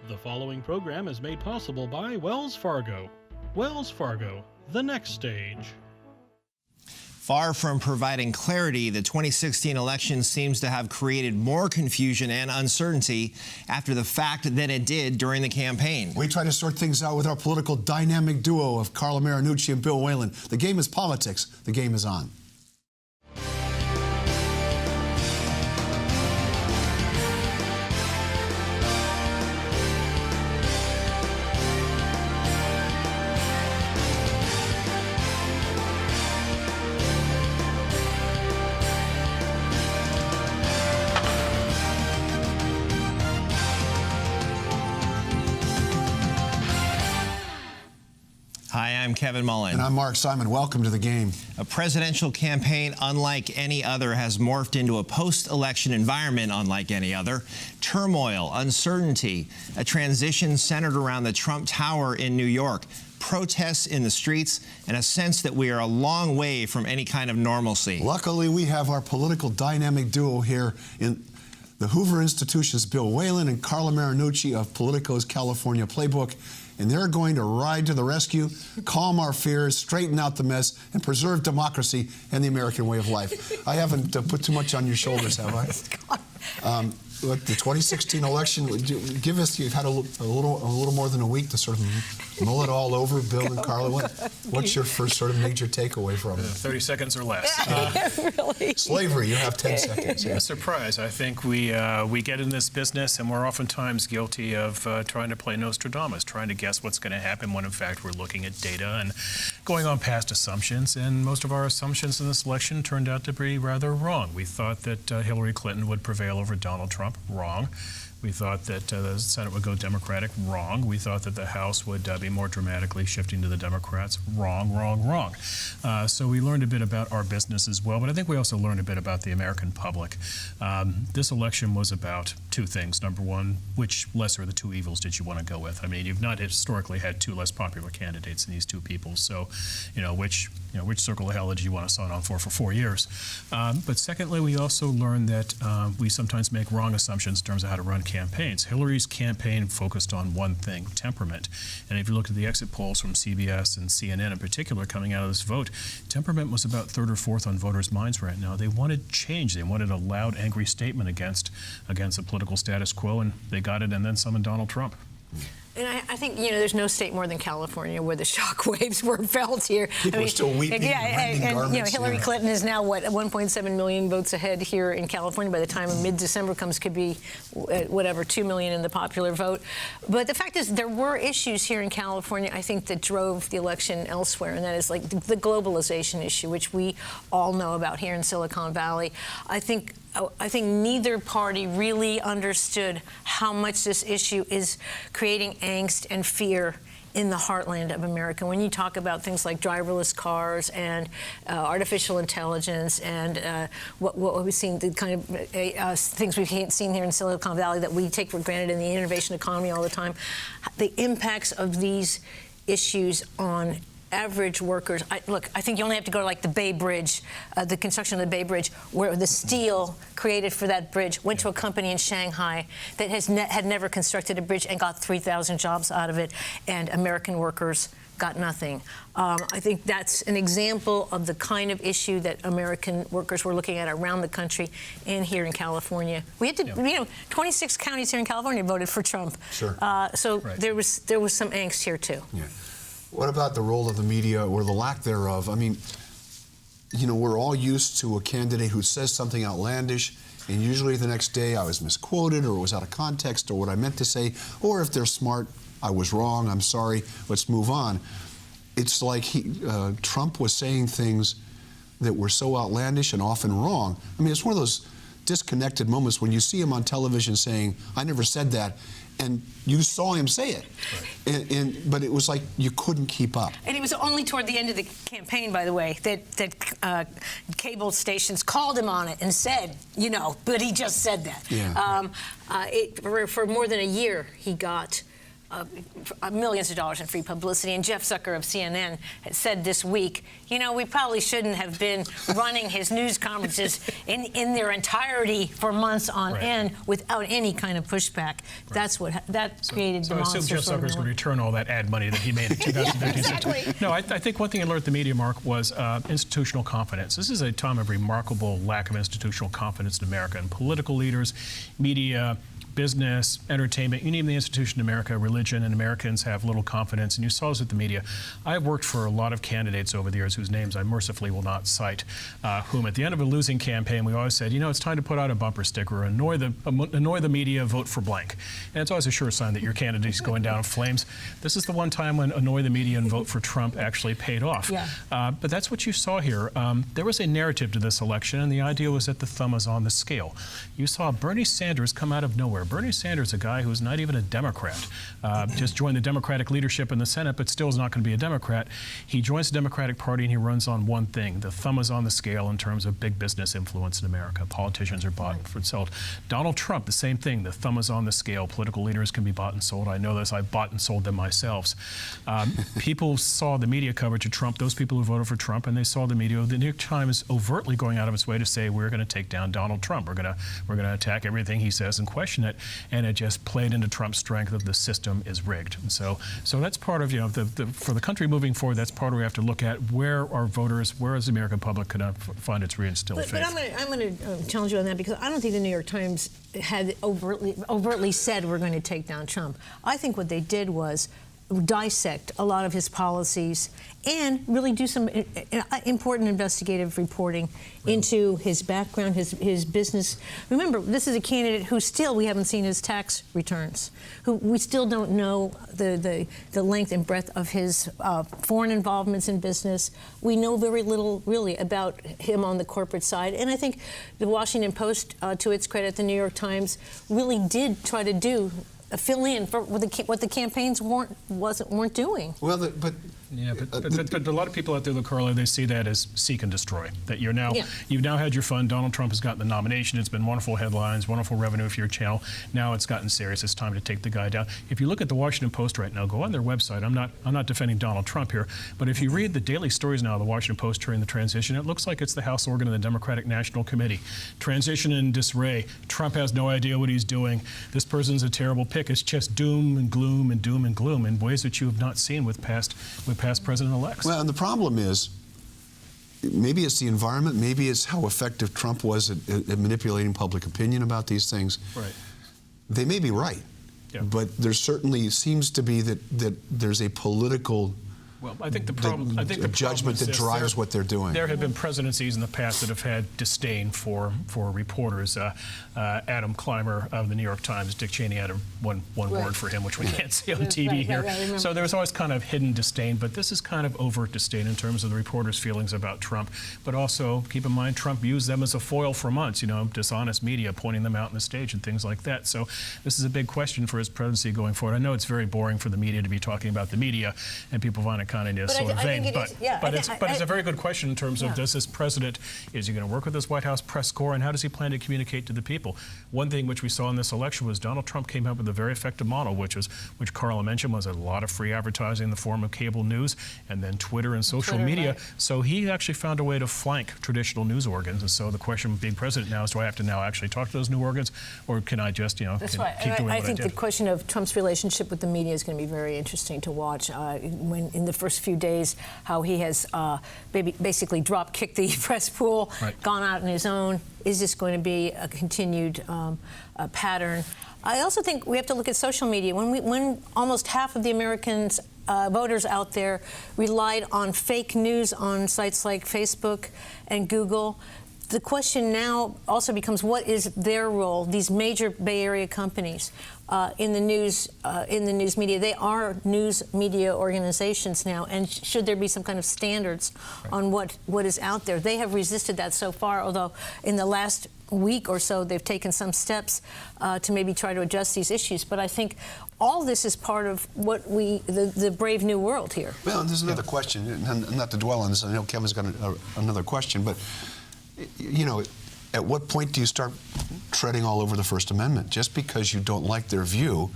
The following program is made possible by Wells Fargo. Wells Fargo, the next stage. Far from providing clarity, the 2016 election seems to have created more confusion and uncertainty after the fact than it did during the campaign. We try to sort things out with our political dynamic duo of Carla, Marinucci, and Bill Whalen. The game is politics. The game is on. Hi, I'm Kevin Mullen. And I'm Mark Simon. Welcome to the game. A presidential campaign unlike any other has morphed into a post-election environment unlike any other. Turmoil, uncertainty, a transition centered around the Trump Tower in New York, protests in the streets, and a sense that we are a long way from any kind of normalcy. Luckily, we have our political dynamic duo here in the Hoover Institution's Bill Whalen and Carla Marinucci of Politico's California Playbook. And they're going to ride to the rescue, calm our fears, straighten out the mess, and preserve democracy and the American way of life. I haven't put too much on your shoulders, have I? Look, the 2016 election, give us, you've had a little more than a week to sort of mull it all over. Bill and Carla, what's your first sort of major takeaway from it? 30 seconds or less. Really? Slavery, you have 10 seconds. Yeah. Surprise. I think we get in this business and we're oftentimes guilty of trying to play Nostradamus, trying to guess what's going to happen when in fact we're looking at data and going on past assumptions. And most of our assumptions in this election turned out to be rather wrong. We thought that Hillary Clinton would prevail over Donald Trump. Wrong. We thought that the Senate would go Democratic. Wrong. We thought that the House would be more dramatically shifting to the Democrats. Wrong, wrong, wrong. So we learned a bit about our business as well, but I think we also learned a bit about the American public. This election was about two things. Number one, which lesser of the two evils did you want to go with? I mean, you've not historically had two less popular candidates in these two people, so which circle of hell did you want to sign on for 4 years? But secondly, we also learned that we sometimes make wrong assumptions in terms of how to run campaigns. Hillary's campaign focused on one thing, temperament. And if you look at the exit polls from CBS and CNN in particular coming out of this vote, temperament was about third or fourth on voters' minds right now. They wanted change. They wanted a loud, angry statement against the political status quo, and they got it, and then some in Donald Trump. And I think, there's no state more than California where the shock waves were felt here. People are still weeping, rending garments. Hillary Clinton is now, 1.7 million votes ahead here in California. By the time mid-December comes, could be, 2 million in the popular vote. But the fact is, there were issues here in California, I think, that drove the election elsewhere, and that is like the globalization issue, which we all know about here in Silicon Valley. I think neither party really understood how much this issue is creating angst and fear in the heartland of America. When you talk about things like driverless cars and artificial intelligence and what we've seen, the kind of things we've seen here in Silicon Valley that we take for granted in the innovation economy all the time, the impacts of these issues on average workers. I think you only have to go to like the Bay Bridge, the construction of the Bay Bridge, where the steel created for that bridge went to a company in Shanghai that had never constructed a bridge and got 3,000 jobs out of it, and American workers got nothing. I think that's an example of the kind of issue that American workers were looking at around the country and here in California. We had to, 26 counties here in California voted for Trump. Sure. So right. there was some angst here too. Yeah. What about the role of the media or the lack thereof? I mean, we're all used to a candidate who says something outlandish, and usually the next day I was misquoted or it was out of context or what I meant to say, or if they're smart, I was wrong, I'm sorry, let's move on. It's like Trump was saying things that were so outlandish and often wrong. I mean, it's one of those disconnected moments when you see him on television saying, I never said that, and you saw him say it. Right. But it was like you couldn't keep up. And it was only toward the end of the campaign, by the way, that cable stations called him on it and said, but he just said that. Yeah. For more than a year, he got millions of dollars in free publicity. And Jeff Zucker of CNN had said this week, you know, we probably shouldn't have been running his news conferences in their entirety for months on end without any kind of pushback. That's what created the monster. So I assume Jeff Zucker's going to return all that ad money that he made in 2015. Exactly. No, I think one thing I learned at the media, Mark, was institutional confidence. This is a time of remarkable lack of institutional confidence in America, and political leaders, media, business, entertainment, you name the institution in America, religion, and Americans have little confidence. And you saw this with the media. I've worked for a lot of candidates over the years whose names I mercifully will not cite, whom at the end of a losing campaign, we always said, you know, it's time to put out a bumper sticker, annoy the media, vote for blank. And it's always a sure sign that your candidate is going down in flames. This is the one time when annoy the media and vote for Trump actually paid off. Yeah. But that's what you saw here. There was a narrative to this election, and the idea was that the thumb is on the scale. You saw Bernie Sanders come out of nowhere. Bernie Sanders, a guy who's not even a Democrat, just joined the Democratic leadership in the Senate, but still is not going to be a Democrat. He joins the Democratic Party and he runs on one thing. The thumb is on the scale in terms of big business influence in America. Politicians are bought and sold. Donald Trump, the same thing. The thumb is on the scale. Political leaders can be bought and sold. I know this. I bought and sold them myself. People saw the media coverage of Trump, those people who voted for Trump, and they saw the media. The New York Times overtly going out of its way to say, we're going to take down Donald Trump. We're going to attack everything he says and question it. And it just played into Trump's strength of the system is rigged. And so that's part of, you know, for the country moving forward, that's part where we have to look at where our voters, where is the American public going to find its reinstilled faith. But I'm going to challenge you on that, because I don't think the New York Times had overtly said we're going to take down Trump. I think what they did was dissect a lot of his policies and really do some important investigative reporting into his background, his business. Remember, this is a candidate who still, we haven't seen his tax returns, who we still don't know the length and breadth of his foreign involvements in business. We know very little, really, about him on the corporate side. And I think the Washington Post, to its credit, the New York Times, really did try to fill in for what the campaigns weren't doing. Well, but a lot of people out there, though, Carla, they see that as seek and destroy. That you've now had your fun. Donald Trump has gotten the nomination. It's been wonderful headlines, wonderful revenue for your channel. Now it's gotten serious. It's time to take the guy down. If you look at the Washington Post right now, go on their website. I'm not defending Donald Trump here, but if you read the daily stories now of the Washington Post during the transition, it looks like it's the House organ of the Democratic National Committee. Transition in disarray. Trump has no idea what he's doing. This person's a terrible pick. It's just doom and gloom and doom and gloom in ways that you have not seen with past president-elects. Well, and the problem is, maybe it's the environment, maybe it's how effective Trump was at manipulating public opinion about these things. Right. They may be right, but there certainly seems to be that there's a political judgment that drives what they're doing. There have been presidencies in the past that have had disdain for reporters. Adam Clymer of the New York Times, Dick Cheney had one word for him, which we can't see on TV here. So there was always kind of hidden disdain, but this is kind of overt disdain in terms of the reporters' feelings about Trump. But also, keep in mind, Trump used them as a foil for months, you know, dishonest media, pointing them out on the stage and things like that. So this is a big question for his presidency going forward. I know it's very boring for the media to be talking about the media, and people find it kind of sort of vain, but it's a very good question in terms of does this president, is he going to work with his White House press corps, and how does he plan to communicate to the people? One thing which we saw in this election was Donald Trump came up with a very effective model, which Carla mentioned, was a lot of free advertising in the form of cable news and then Twitter and social media. Right. So he actually found a way to flank traditional news organs. And so the question being president now is, do I have to now actually talk to those new organs, or can I just, keep doing what I did? I think the question of Trump's relationship with the media is going to be very interesting to watch. When in the first few days, how he has basically drop-kicked the press pool, gone out on his own. Is this going to be a continued pattern? I also think we have to look at social media. When almost half of the Americans, voters out there, relied on fake news on sites like Facebook and Google, the question now also becomes, what is their role? These major Bay Area companies in the news media, they are news media organizations now, and should there be some kind of standards on what is out there? They have resisted that so far, although in the last week or so they've taken some steps to maybe try to adjust these issues. But I think all this is part of what the brave new world here. Well, and there's another question, and not to dwell on this, I know Kevin's got another question, but you know, at what point do you start treading all over the First Amendment? Just because you don't like their view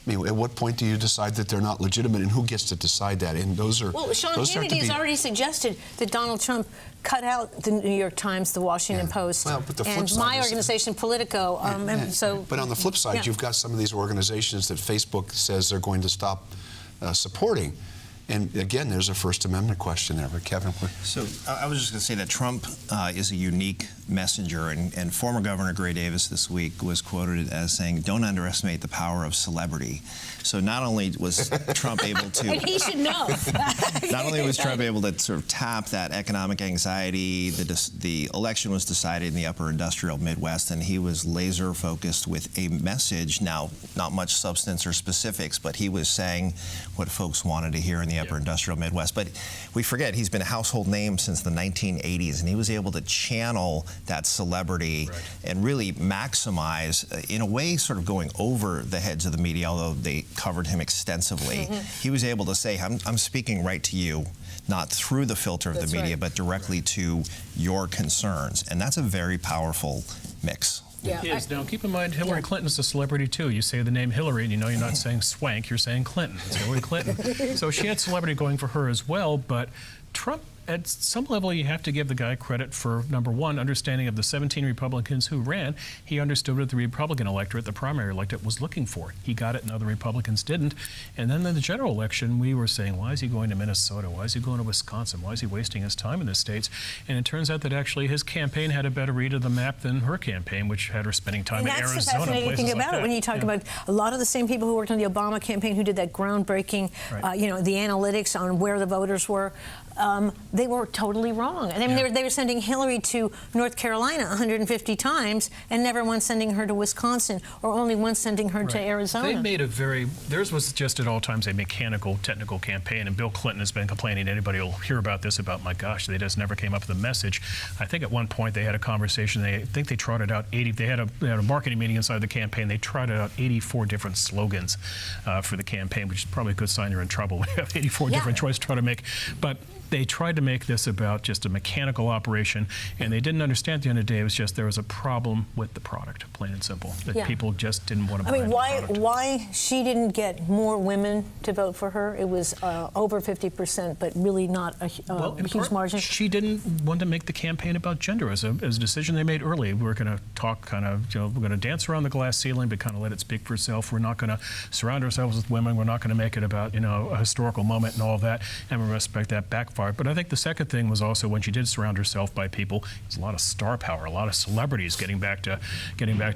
I mean, at what point do you decide that they're not legitimate, and who gets to decide that? And those are Sean those start to Hannity has be- already suggested that Donald Trump cut out the New York Times, the Washington Post, Well, but the flip and side my is- organization, Politico. But on the flip side, you've got some of these organizations that Facebook says they're going to stop supporting. And again, there's a First Amendment question there. But Kevin, So I was just going to say that Trump is a unique messenger, and former Governor Gray Davis this week was quoted as saying, "Don't underestimate the power of celebrity." So not only was Trump able to, and he should know. not only was Trump able to sort of tap that economic anxiety, the election was decided in the upper industrial Midwest, and he was laser focused with a message. Now, not much substance or specifics, but he was saying what folks wanted to hear in the upper industrial Midwest. But we forget he's been a household name since the 1980s, and he was able to channel that celebrity and really maximize, in a way, sort of going over the heads of the media, although they covered him extensively. He was able to say, I'm speaking right to you, not through the filter of the media, but directly to your concerns. And that's a very powerful mix. It is. Now, keep in mind, Hillary Clinton's a celebrity, too. You say the name Hillary, and you know you're not saying swank, you're saying Clinton. It's Hillary Clinton. So she had celebrity going for her as well, but Trump, at some level, you have to give the guy credit for, number one, understanding of the 17 Republicans who ran. He understood what the Republican electorate, the primary electorate, was looking for. He got it and other Republicans didn't. And then in the general election, we were saying, why is he going to Minnesota? Why is he going to Wisconsin? Why is he wasting his time in the states? And it turns out that actually his campaign had a better read of the map than her campaign, which had her spending time in Arizona. That's the fascinating thing about it. When you talk about a lot of the same people who worked on the Obama campaign, who did that groundbreaking, the analytics on where the voters were, they were totally wrong. I mean, they were sending Hillary to North Carolina 150 times and never once sending her to Wisconsin, or only once sending her to Arizona. They made theirs was just at all times a mechanical, technical campaign, and Bill Clinton has been complaining. Anybody will hear about this, about, my gosh, they just never came up with a message. I think at one point they had a conversation, they trotted out they had a marketing meeting inside the campaign, they trotted out 84 different slogans for the campaign, which is probably a good sign you're in trouble when you have 84 different choices to try to make. But they tried to make this about just a mechanical operation, and they didn't understand at the end of the day it was just there was a problem with the product, plain and simple. That people just didn't want to buy the product. Why she didn't get more women to vote for her? It was over 50%, but really not a huge margin. She didn't want to make the campaign about gender as a decision they made early. We're going to talk we're going to dance around the glass ceiling, but kind of let it speak for itself. We're not going to surround ourselves with women. We're not going to make it about, a historical moment and all of that, and we respect that backfire. But I think the second thing was also when she did surround herself by people, there's a lot of star power, a lot of celebrities. Getting back to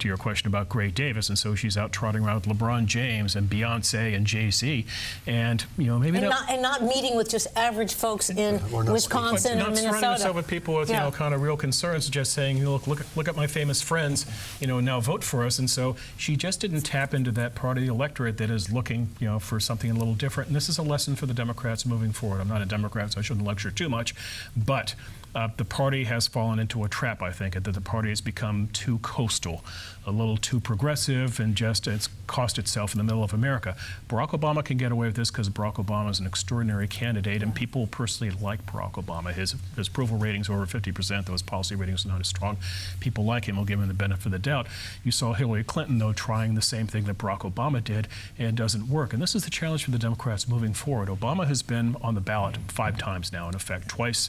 your question about Gray Davis, and so she's out trotting around with LeBron James and Beyonce and Jay-Z, and maybe not meeting with just average folks in Wisconsin or Minnesota. Not surrounding herself with people with kind of real concerns, just saying, look at my famous friends, now vote for us. And so she just didn't tap into that part of the electorate that is looking, for something a little different. And this is a lesson for the Democrats moving forward. I'm not a Democrat, so I shouldn't lecture too much, but the party has fallen into a trap, I think, that the party has become too coastal, a little too progressive, and it's cost itself in the middle of America. Barack Obama can get away with this because Barack Obama is an extraordinary candidate, and people personally like Barack Obama. His approval ratings are over 50%, though his policy ratings are not as strong. People like him, will give him the benefit of the doubt. You saw Hillary Clinton, though, trying the same thing that Barack Obama did, and it doesn't work. And this is the challenge for the Democrats moving forward. Obama has been on the ballot 5 times now, in effect, twice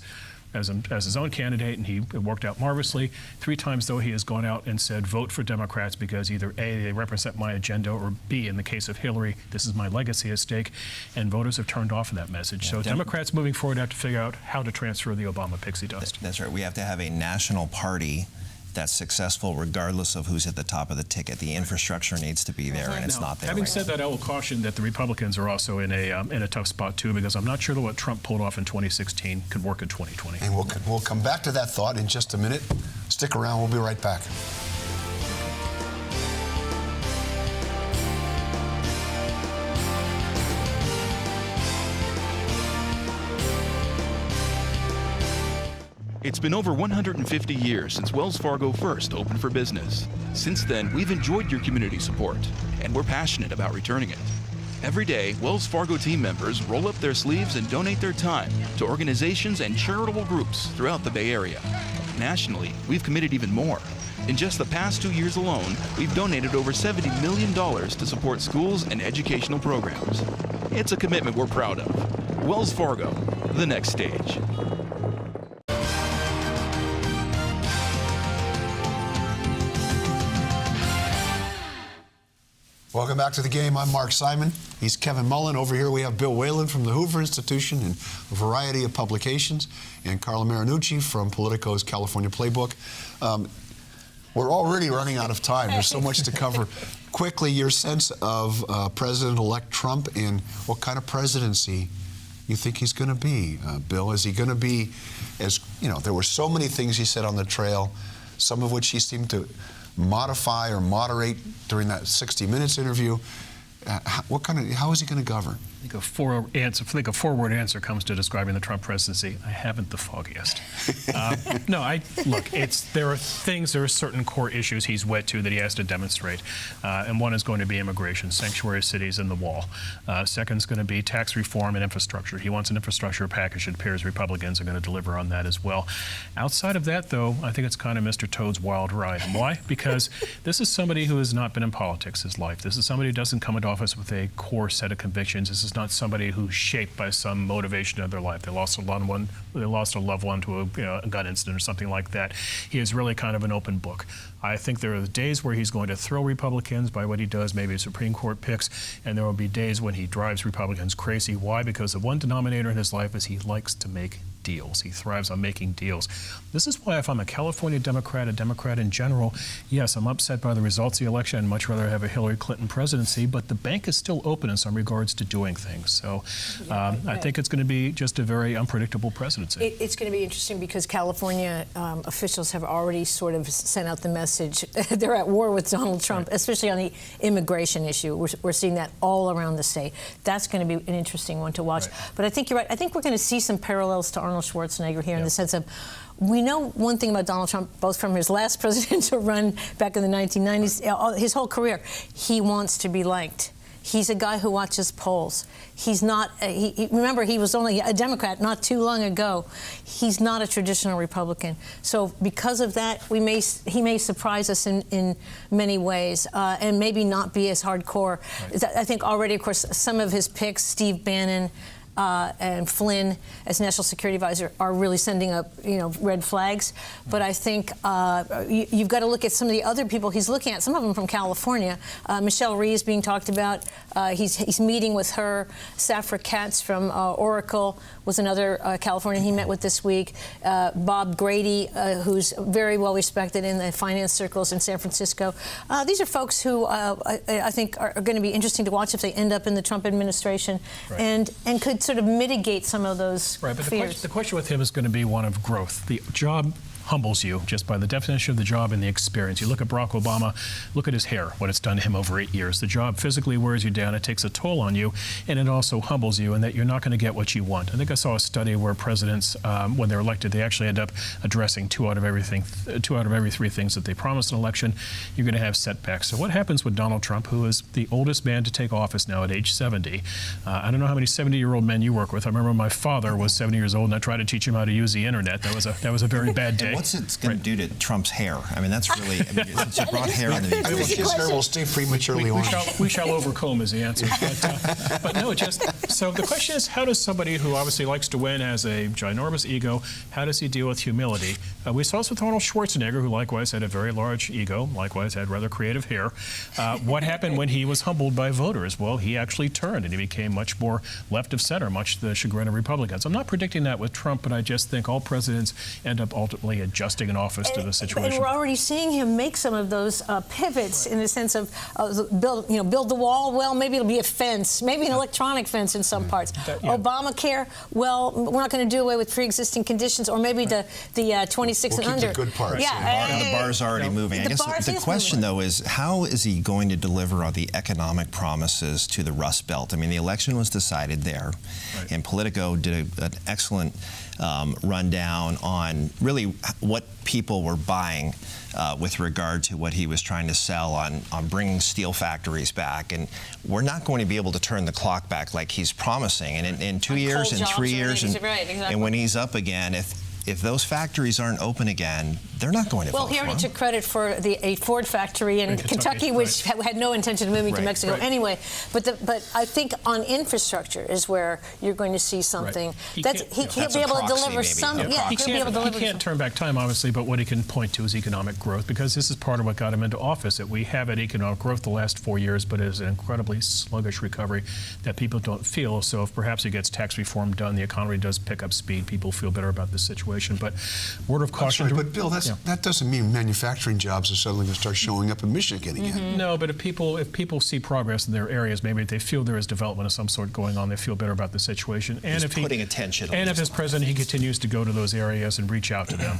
as his own candidate, and it worked out marvelously. 3 times, though, he has gone out and said, vote for Democrats because either A, they represent my agenda, or B, in the case of Hillary, this is my legacy at stake, and voters have turned off that message. So Democrats moving forward have to figure out how to transfer the Obama pixie dust. That's right. We have to have a national party that's successful regardless of who's at the top of the ticket. The infrastructure needs to be there, and it's not there. Having said that, I will caution that the Republicans are also in a tough spot too, because I'm not sure that what Trump pulled off in 2016 could work in 2020. And we'll come back to that thought in just a minute. Stick around. We'll be right back. It's been over 150 years since Wells Fargo first opened for business. Since then, we've enjoyed your community support, and we're passionate about returning it. Every day, Wells Fargo team members roll up their sleeves and donate their time to organizations and charitable groups throughout the Bay Area. Nationally, we've committed even more, In just the past 2 years alone, we've donated over $70 million to support schools and educational programs. It's a commitment we're proud of. Wells Fargo, the next stage. Welcome back to the game. I'm Mark Simon. He's Kevin Mullen. Over here we have Bill Whalen from the Hoover Institution and a variety of publications, and Carla Marinucci from Politico's California Playbook. We're already running out of time. There's so much to cover. Quickly, your sense of President-elect Trump and what kind of presidency you think he's going to be. Bill, is he going to be, as you know, there were so many things he said on the trail, some of which he seemed to modify or moderate during that 60 Minutes interview. How is he going to govern? I think a forward answer comes to describing the Trump presidency. I haven't the foggiest. There are certain core issues he's wed to that he has to demonstrate. And one is going to be immigration, sanctuary cities, and the wall. Second is going to be tax reform and infrastructure. He wants an infrastructure package. It appears Republicans are going to deliver on that as well. Outside of that, though, I think it's kind of Mr. Toad's wild ride. Why? Because this is somebody who has not been in politics his life. This is somebody who doesn't come into office with a core set of convictions. This is not somebody who's shaped by some motivation of their life. They lost a loved one to a gun incident or something like that. He is really kind of an open book. I think there are days where he's going to thrill Republicans by what he does, maybe Supreme Court picks, and there will be days when he drives Republicans crazy. Why? Because the one denominator in his life is he likes to make deals. He thrives on making deals. This is why if I'm a California Democrat, a Democrat in general, yes, I'm upset by the results of the election and much rather have a Hillary Clinton presidency, but the bank is still open in some regards to doing things. So I think it's going to be just a very unpredictable presidency. It's going to be interesting because California officials have already sort of sent out the message. They're at war with Donald Trump, right, especially on the immigration issue. We're seeing that all around the state. That's going to be an interesting one to watch. Right. But I think you're right. I think we're going to see some parallels to Arnold Schwarzenegger here in the sense of, we know one thing about Donald Trump, both from his last presidential run back in the 1990s, his whole career, he wants to be liked. He's a guy who watches polls. He's not, remember, he was only a Democrat not too long ago. He's not a traditional Republican. So because of that, he may surprise us in many ways and maybe not be as hardcore. Right. I think already, of course, some of his picks, Steve Bannon, and Flynn as National Security Advisor are really sending up, red flags. But I think you've got to look at some of the other people he's looking at. Some of them from California. Michelle Rhee is being talked about. He's meeting with her. Safra Katz from Oracle was another Californian he met with this week. Bob Grady, who's very well respected in the finance circles in San Francisco. These are folks who I think are going to be interesting to watch if they end up in the Trump administration, right, and could sort of mitigate some of those fears. The question with him is going to be one of growth. The job humbles you just by the definition of the job and the experience. You look at Barack Obama, look at his hair, what it's done to him over 8 years. The job physically wears you down, it takes a toll on you, and it also humbles you in that you're not going to get what you want. I think I saw a study where presidents, when they're elected, they actually end up addressing two out of every three things that they promised in an election. You're going to have setbacks. So what happens with Donald Trump, who is the oldest man to take office now at age 70? I don't know how many 70-year-old men you work with. I remember my father was 70 years old, and I tried to teach him how to use the internet. That was a very bad day. What's it going to do to Trump's hair? I mean, that's really, since you brought hair in the beginning. I think his hair will stay prematurely orange. We shall overcomb is the answer. But no, so the question is, how does somebody who obviously likes to win, has a ginormous ego, how does he deal with humility? We saw this with Arnold Schwarzenegger, who likewise had a very large ego, likewise had rather creative hair. What happened when he was humbled by voters? Well, he actually turned and he became much more left of center, much to the chagrin of Republicans. I'm not predicting that with Trump, but I just think all presidents end up ultimately adjusting in office to the situation. And we're already seeing him make some of those pivots in the sense of build the wall. Well, maybe it'll be a fence, maybe an electronic fence in some parts. Obamacare. Well, we're not going to do away with pre-existing conditions, or maybe the 26 and under. The good parts. Yeah, the bar's already moving. I guess the question though is, how is he going to deliver on the economic promises to the Rust Belt? I mean, the election was decided there, and Politico did an excellent rundown on really what people were buying with regard to what he was trying to sell on bringing steel factories back. And we're not going to be able to turn the clock back like he's promising. And in 2 years, in 3 years, and when he's up again, if those factories aren't open again, they're not going to vote Well, he for already him. took credit for a Ford factory in Kentucky, which had no intention of moving to Mexico anyway. But I think on infrastructure is where you're going to see something. He'll be able to deliver some. Yeah, he can't turn back time, obviously, but what he can point to is economic growth, because this is part of what got him into office. That we have had economic growth the last 4 years, but it is an incredibly sluggish recovery that people don't feel. So if perhaps he gets tax reform done, the economy does pick up speed. People feel better about the situation. But word of caution. Sorry, but Bill, that doesn't mean manufacturing jobs are suddenly going to start showing up in Michigan again. No, but if people see progress in their areas, maybe if they feel there is development of some sort going on, they feel better about the situation. And He's putting attention. And if as president he continues to go to those areas and reach out to them,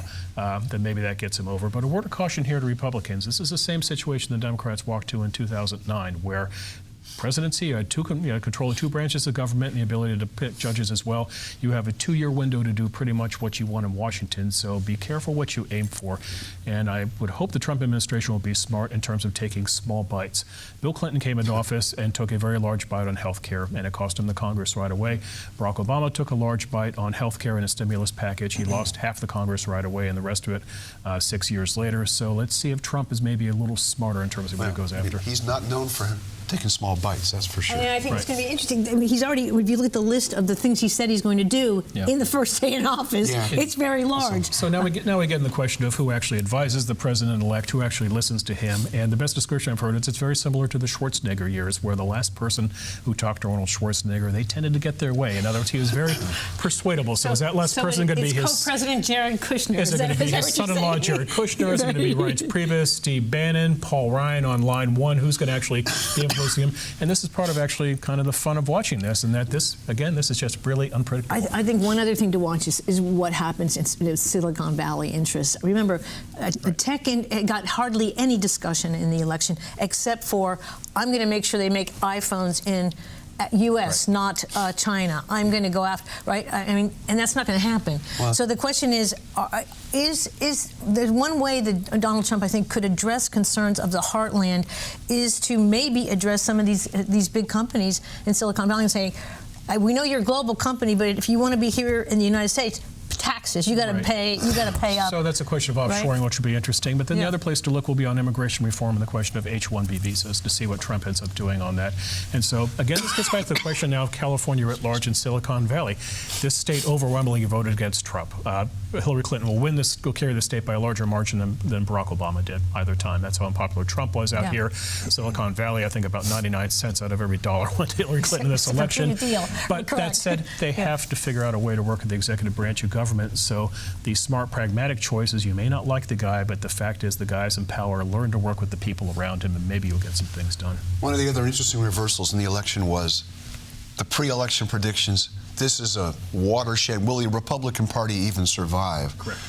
then maybe that gets him over. But a word of caution here to Republicans: this is the same situation the Democrats walked to in 2009, where presidency, you had control of two branches of government and the ability to pick judges as well. You have a 2-year window to do pretty much what you want in Washington, so be careful what you aim for. And I would hope the Trump administration will be smart in terms of taking small bites. Bill Clinton came into office and took a very large bite on health care, and it cost him the Congress right away. Barack Obama took a large bite on health care in a stimulus package. He lost half the Congress right away and the rest of it 6 years later. So let's see if Trump is maybe a little smarter in terms of what he goes after. He's not known for taking small bites, that's for sure. And I think it's going to be interesting. I mean, he's already, if you look at the list of the things he said he's going to do in the first day in office, it's very large. So now we get in the question of who actually advises the president-elect, who actually listens to him. And the best description I've heard is it's very similar to the Schwarzenegger years, where the last person who talked to Arnold Schwarzenegger, they tended to get their way. In other words, he was very persuadable. So is that last person going to be his co-president Jared Kushner? Is it going to be his son-in-law Jared Kushner? Is it going to be Reince Priebus, Steve Bannon, Paul Ryan on line one? Who's going to actually be influencing him? And this is part of actually kind of the fun of watching this, and that this is just really unpredictable. I think one other thing to watch is what happens in Silicon Valley interests. Remember, tech got hardly any discussion in the election, except for, I'm going to make sure they make iPhones in U.S., not China. I'm going to go after, right? I mean, and that's not going to happen. Well, so the question is there's one way that Donald Trump, I think, could address concerns of the heartland is to maybe address some of these big companies in Silicon Valley and say, we know you're a global company, but if you want to be here in the United States, taxes. You got to pay. You got to pay up. So that's a question of offshoring, which will be interesting. But then the other place to look will be on immigration reform and the question of H-1B visas to see what Trump ends up doing on that. And so again, this gets back to the question now of California at large and Silicon Valley. This state overwhelmingly voted against Trump. Hillary Clinton will carry the state by a larger margin than Barack Obama did either time. That's how unpopular Trump was out here. Silicon Valley, I think about 99 cents out of every dollar went to Hillary Clinton in this election. But that said, they have to figure out a way to work with the executive branch of government. So the smart, pragmatic choices, you may not like the guy, but the fact is the guys in power learn to work with the people around him, and maybe you'll get some things done. One of the other interesting reversals in the election was the pre-election predictions. This is a watershed. Will the Republican Party even survive? Correct.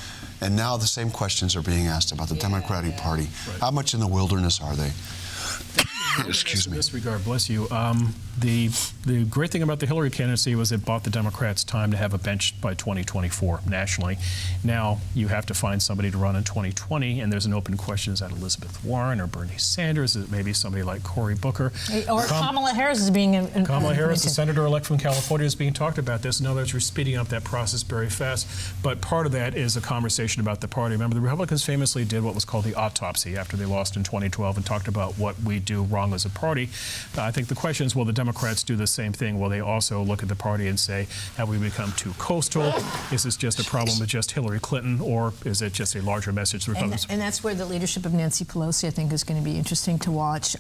And now the same questions are being asked about the Democratic Party. Right. How much in the wilderness are they? Excuse me. In this regard, bless you. The great thing about the Hillary candidacy was it bought the Democrats time to have a bench by 2024 nationally. Now you have to find somebody to run in 2020, and there's an open question: is that Elizabeth Warren or Bernie Sanders? Is it maybe somebody like Cory Booker? Or Kamala Harris is being. Kamala Harris, the senator-elect from California, is being talked about this. In other words, we're speeding up that process very fast. But part of that is a conversation about the party. Remember, the Republicans famously did what was called the autopsy after they lost in 2012 and talked about what we do wrong as a party. I think the question is, will the Democrats do the same thing? Will they also look at the party and say, have we become too coastal? Is this just a problem with just Hillary Clinton, or is it just a larger message to Republicans? And that's where the leadership of Nancy Pelosi, I think, is going to be interesting to watch.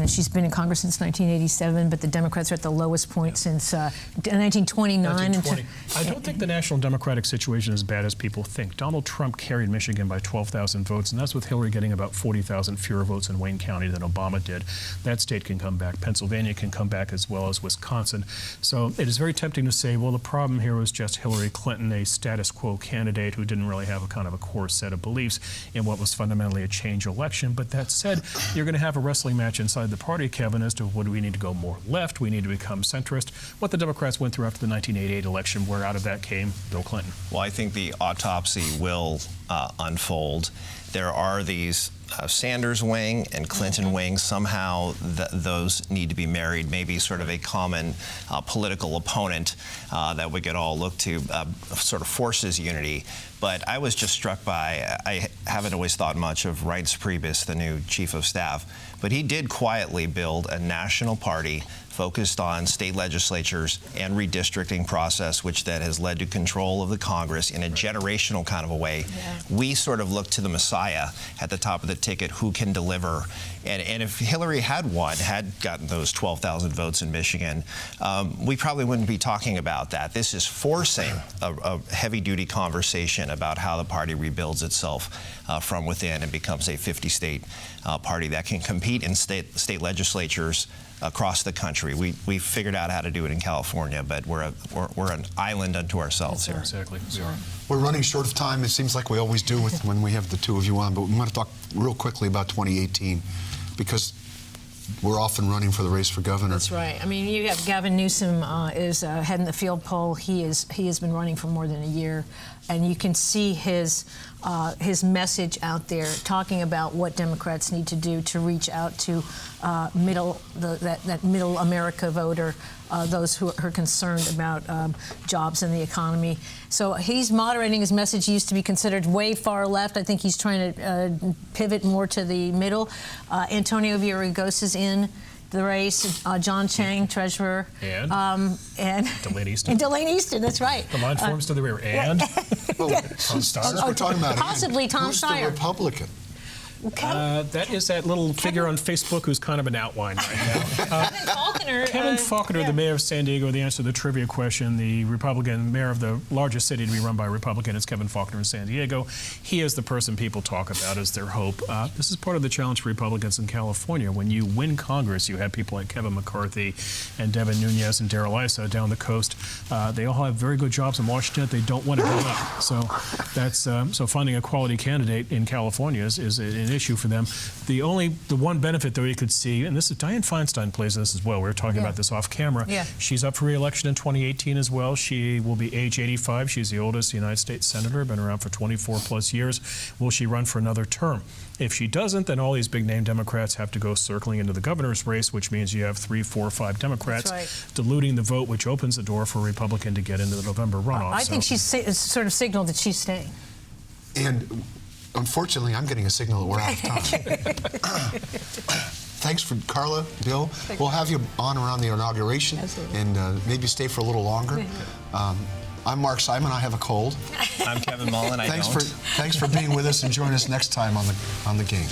She's been in Congress since 1987, but the Democrats are at the lowest point since 1929. I don't think the national Democratic situation is as bad as people think. Donald Trump carried Michigan by 12,000 votes, and that's with Hillary getting about 40,000 fewer votes in Wayne County than Obama did. That state can come back. Pennsylvania can come back as well as Wisconsin. So it is very tempting to say, well, the problem here was just Hillary Clinton, a status quo candidate who didn't really have a kind of a core set of beliefs in what was fundamentally a change election. But that said, you're going to have a wrestling match inside the party, Kevin, as to what do we need to go more left? We need to become centrist. What the Democrats went through after the 1988 election, where out of that came Bill Clinton. Well, I think the autopsy will unfold. There are these Sanders wing and Clinton wing, somehow those need to be married, maybe sort of a common political opponent that we could all look to, sort of forces unity. But I was just struck by, I haven't always thought much of Reince Priebus, the new chief of staff, but he did quietly build a national party focused on state legislatures and redistricting process, which then has led to control of the Congress in a generational kind of a way. Yeah. We sort of look to the Messiah at the top of the ticket, who can deliver. And if Hillary had won, had gotten those 12,000 votes in Michigan, we probably wouldn't be talking about that. This is forcing a heavy-duty conversation about how the party rebuilds itself from within and becomes a 50-state party that can compete in state legislatures across the country. We figured out how to do it in California, but we're an island unto ourselves here. Exactly. We're running short of time. It seems like we always do when we have the two of you on, but we want to talk real quickly about 2018 because we're often running for the race for governor. That's right. I mean, you have Gavin Newsom is heading the field poll. He has been running for more than a year, and you can see his message out there talking about what Democrats need to do to reach out to that middle America voter, those who are concerned about jobs and the economy. So he's moderating his message. He used to be considered way far left. I think he's trying to pivot more to the middle. Antonio Villaraigosa's in the race. John Chang, treasurer. And Delane Easton. And Delane Easton, that's right. The line forms to the rear. And Tom Steyer. We're talking about possibly Tom Steyer. Who's the Republican? That is that little figure on Facebook who's kind of an outline right now. Kevin Faulconer, the mayor of San Diego, the answer to the trivia question, the Republican mayor of the largest city to be run by a Republican is Kevin Faulconer in San Diego. He is the person people talk about as their hope. This is part of the challenge for Republicans in California. When you win Congress, you have people like Kevin McCarthy and Devin Nunes and Darrell Issa down the coast. They all have very good jobs in Washington. They don't want to go up. So that's so finding a quality candidate in California is an issue for them. The one benefit though you could see, and this is Dianne Feinstein plays in this as well. We were talking about this off camera. Yeah. She's up for re-election in 2018 as well. She will be age 85. She's the oldest United States senator, been around for 24 plus years. Will she run for another term? If she doesn't, then all these big name Democrats have to go circling into the governor's race, which means you have 3, 4, 5 Democrats diluting the vote, which opens the door for a Republican to get into the November runoff. I think she's sort of signaled that she's staying. And unfortunately, I'm getting a signal that we're out of time. Thanks for Carla, Bill. We'll have you on around the inauguration. Absolutely. And maybe stay for a little longer. I'm Mark Simon. I have a cold. I'm Kevin Mullen. Thanks for being with us, and join us next time on the game.